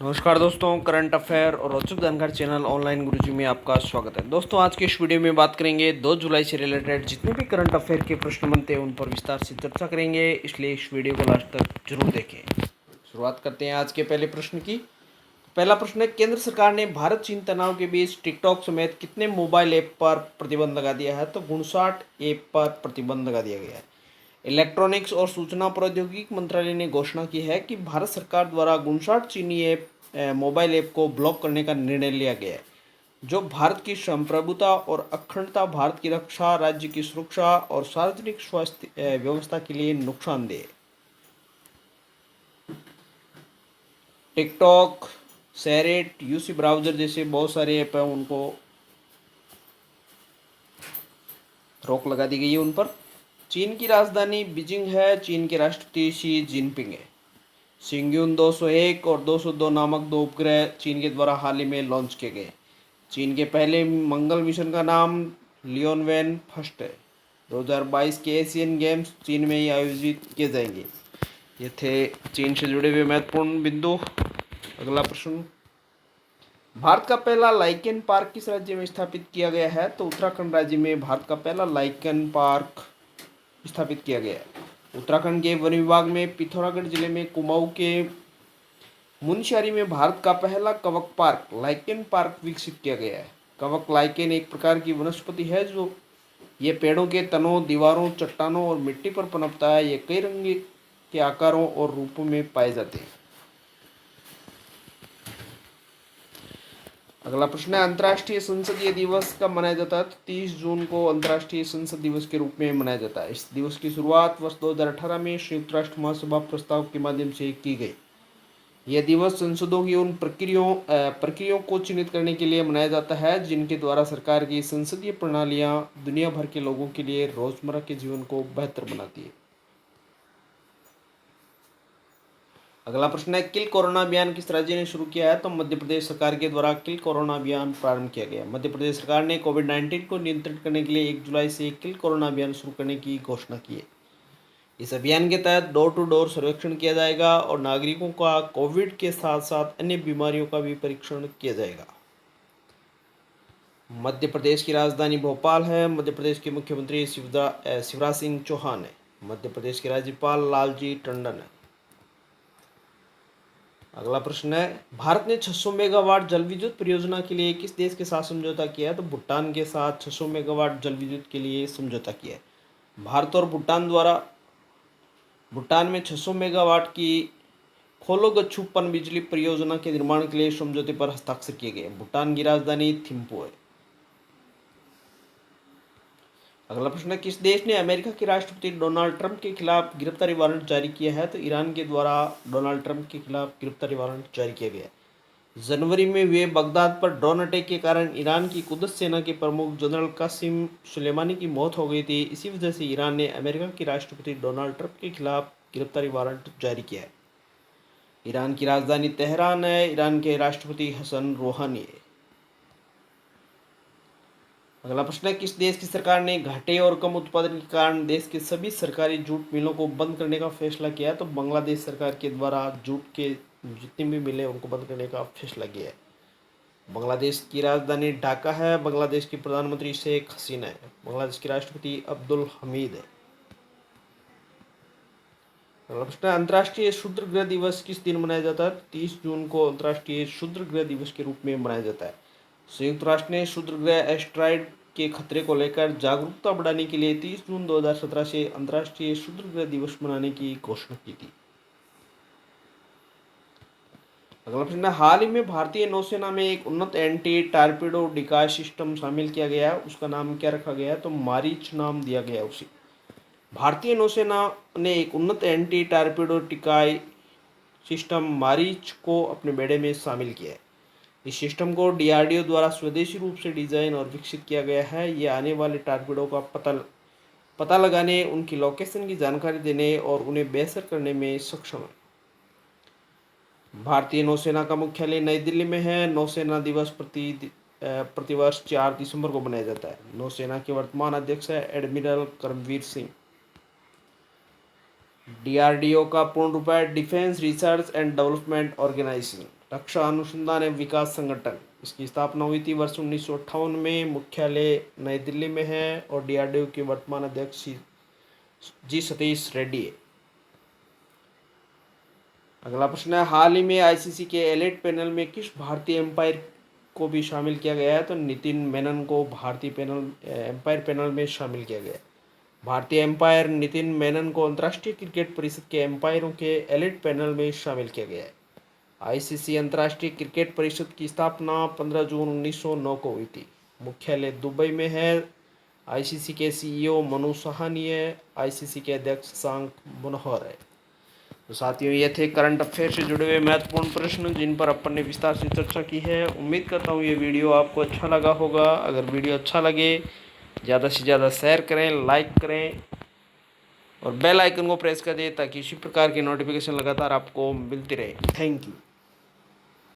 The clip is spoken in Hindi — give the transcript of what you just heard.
नमस्कार दोस्तों, करंट अफेयर और रोचक जानकारी चैनल ऑनलाइन गुरुजी में आपका स्वागत है। दोस्तों, आज की इस वीडियो में बात करेंगे 2 जुलाई से रिलेटेड जितने भी करंट अफेयर के प्रश्न बनते हैं उन पर विस्तार से चर्चा करेंगे, इसलिए इस वीडियो को लास्ट तक जरूर देखें। शुरुआत करते हैं आज के पहले प्रश्न की। पहला प्रश्न है, केंद्र सरकार ने भारत चीन तनाव के बीच टिकटॉक समेत कितने मोबाइल ऐप पर प्रतिबंध लगा दिया है? तो 59 ऐप पर प्रतिबंध लगा दिया गया है। इलेक्ट्रॉनिक्स और सूचना प्रौद्योगिकी मंत्रालय ने घोषणा की है कि भारत सरकार द्वारा 59 चीनी मोबाइल ऐप को ब्लॉक करने का निर्णय लिया गया है, जो भारत की संप्रभुता और अखंडता, भारत की रक्षा, राज्य की सुरक्षा और सार्वजनिक स्वास्थ्य व्यवस्था के लिए नुकसानदेह है। टिकटॉक, शेरेट, यूसी ब्राउजर जैसे बहुत सारे ऐप हैं, उनको रोक लगा दी गई है उन पर। चीन की राजधानी बीजिंग है, चीन के राष्ट्रपति शी जिनपिंग है। शिंग्यून 201 और 202 नामक 2 उपग्रह चीन के द्वारा हाल ही में लॉन्च किए गए। चीन के पहले मंगल मिशन का नाम लियोनवेन फर्स्ट है। 2022 के एशियन गेम्स चीन में ही आयोजित किए जाएंगे। ये थे चीन से जुड़े हुए महत्वपूर्ण बिंदु। अगला प्रश्न, भारत का पहला लाइकेन पार्क किस राज्य में स्थापित किया गया है? तो उत्तराखंड राज्य में भारत का पहला लाइकेन पार्क स्थापित किया गया है। उत्तराखंड के वन विभाग में पिथौरागढ़ जिले में कुमाऊं के मुनस्यारी में भारत का पहला कवक पार्क लाइकेन पार्क विकसित किया गया है। कवक लाइकेन एक प्रकार की वनस्पति है जो ये पेड़ों के तनों, दीवारों, चट्टानों और मिट्टी पर पनपता है। ये कई रंग के आकारों और रूपों में पाए जाते हैं। अगला प्रश्न है, अंतर्राष्ट्रीय संसदीय दिवस कब मनाया जाता है? तो 30 जून को अंतर्राष्ट्रीय संसद दिवस के रूप में मनाया जाता है। इस दिवस की शुरुआत वर्ष 2018 में संयुक्त राष्ट्र महासभा प्रस्ताव के माध्यम से की गई। यह दिवस संसदों की उन प्रक्रियाओं को चिन्हित करने के लिए मनाया जाता है जिनके द्वारा सरकार की संसदीय प्रणालियां दुनिया भर के लोगों के लिए रोजमर्रा के जीवन को बेहतर बनाती है। अगला प्रश्न है, किल कोरोना अभियान किस राज्य ने शुरू किया है? तो मध्य प्रदेश सरकार के द्वारा किल कोरोना अभियान प्रारंभ किया गया। मध्य प्रदेश सरकार ने कोविड-19 को नियंत्रित करने के लिए 1 जुलाई से किल कोरोना अभियान शुरू करने की घोषणा की है। इस अभियान के तहत डोर टू डोर सर्वेक्षण किया जाएगा और नागरिकों का कोविड के साथ साथ अन्य बीमारियों का भी परीक्षण किया जाएगा। मध्य प्रदेश की राजधानी भोपाल है। मध्य प्रदेश के मुख्यमंत्री शिवराज सिंह चौहान है। मध्य प्रदेश के राज्यपाल लालजी टंडन है। अगला प्रश्न है, भारत ने 600 मेगावाट जल विद्युत परियोजना के लिए किस देश के साथ समझौता किया है? तो भूटान के साथ 600 मेगावाट जल विद्युत के लिए समझौता किया है। भारत और भूटान द्वारा भूटान में 600 मेगावाट की खोलोगच्छू पनबिजली परियोजना के निर्माण के लिए समझौते पर हस्ताक्षर किए गए। भूटान की राजधानी थिम्पू है। अगला प्रश्न है, किस देश ने अमेरिका के राष्ट्रपति डोनाल्ड ट्रंप के खिलाफ गिरफ्तारी वारंट जारी किया है? तो ईरान के द्वारा डोनाल्ड ट्रंप के खिलाफ गिरफ्तारी वारंट जारी किया गया है। जनवरी में हुए बगदाद पर ड्रोन अटैक के कारण ईरान की कुद्स सेना के प्रमुख जनरल कासिम सुलेमानी की मौत हो गई थी। इसी वजह से ईरान ने अमेरिका के राष्ट्रपति डोनाल्ड ट्रंप के खिलाफ गिरफ्तारी वारंट जारी किया है। ईरान की राजधानी तेहरान है। ईरान के राष्ट्रपति हसन रूहानी है। अगला प्रश्न है, किस देश की सरकार ने घाटे और कम उत्पादन के कारण देश के सभी सरकारी जूट मिलों को बंद करने का फैसला किया है? तो बांग्लादेश सरकार के द्वारा जूट के जितनी भी मिलें उनको बंद करने का फैसला किया है। बांग्लादेश की राजधानी ढाका है। बांग्लादेश के प्रधानमंत्री शेख हसीना है। बांग्लादेश के राष्ट्रपति अब्दुल हमीद है। अगला प्रश्न है, अंतर्राष्ट्रीय क्षुद्र गृह दिवस किस दिन मनाया जाता है? 30 जून को अंतर्राष्ट्रीय क्षुद्र गृह दिवस के रूप में मनाया जाता है। संयुक्त राष्ट्र ने क्षुद्र गृह एस्ट्रॉयड के खतरे को लेकर जागरूकता बढ़ाने के लिए 30 जून 2017 से अंतर्राष्ट्रीय क्षुद्र गृह दिवस मनाने की घोषणा की थी। अगला प्रश्न, हाल ही में भारतीय नौसेना में एक उन्नत एंटी टारपीडो डिकाय सिस्टम शामिल किया गया है। उसका नाम क्या रखा गया है? तो मारीच नाम दिया गया है उसे। भारतीय नौसेना ने एक उन्नत एंटी टारपीडो डिकाय सिस्टम मारीच को अपने बेड़े में शामिल किया है। इस सिस्टम को डीआरडीओ द्वारा स्वदेशी रूप से डिजाइन और विकसित किया गया है। ये आने वाले टारपीडो का पता लगाने, उनकी लोकेशन की जानकारी देने और उन्हें बेअसर करने में सक्षम है। भारतीय नौसेना का मुख्यालय नई दिल्ली में है। नौसेना दिवस प्रतिवर्ष 4 दिसंबर को मनाया जाता है। नौसेना के वर्तमान अध्यक्ष है एडमिरल करमवीर सिंह। डीआरडीओ का पूर्ण रूप है defence research and development organisation, रक्षा अनुसंधान एवं विकास संगठन। इसकी स्थापना हुई थी वर्ष 1958 में, मुख्यालय नई दिल्ली में है और डीआरडीओ के वर्तमान अध्यक्ष जी सतीश रेड्डी है। अगला प्रश्न है, हाल ही में आईसीसी के एलिट पैनल में किस भारतीय एम्पायर को भी शामिल किया गया है? तो नितिन मेनन को भारतीय एम्पायर पैनल में शामिल किया गया है। भारतीय एम्पायर नितिन मेनन को अंतर्राष्ट्रीय क्रिकेट परिषद के एम्पायरों के एलिट पैनल में शामिल किया गया है। आईसीसी अंतर्राष्ट्रीय क्रिकेट परिषद की स्थापना 15 जून 1909 को हुई थी। मुख्यालय दुबई में है। आईसीसी के सीईओ मनु साहनी है। आईसीसी के अध्यक्ष शशांक मनोहर है। तो साथियों, ये थे करंट अफेयर से जुड़े हुए महत्वपूर्ण प्रश्न जिन पर अपन ने विस्तार से चर्चा की है। उम्मीद करता हूँ ये वीडियो आपको अच्छा लगा होगा। अगर वीडियो अच्छा लगे ज़्यादा से ज़्यादा शेयर करें, लाइक करें और बेल आइकन को प्रेस कर दें ताकि इसी प्रकार की नोटिफिकेशन लगातार आपको मिलती रहे। Thank you.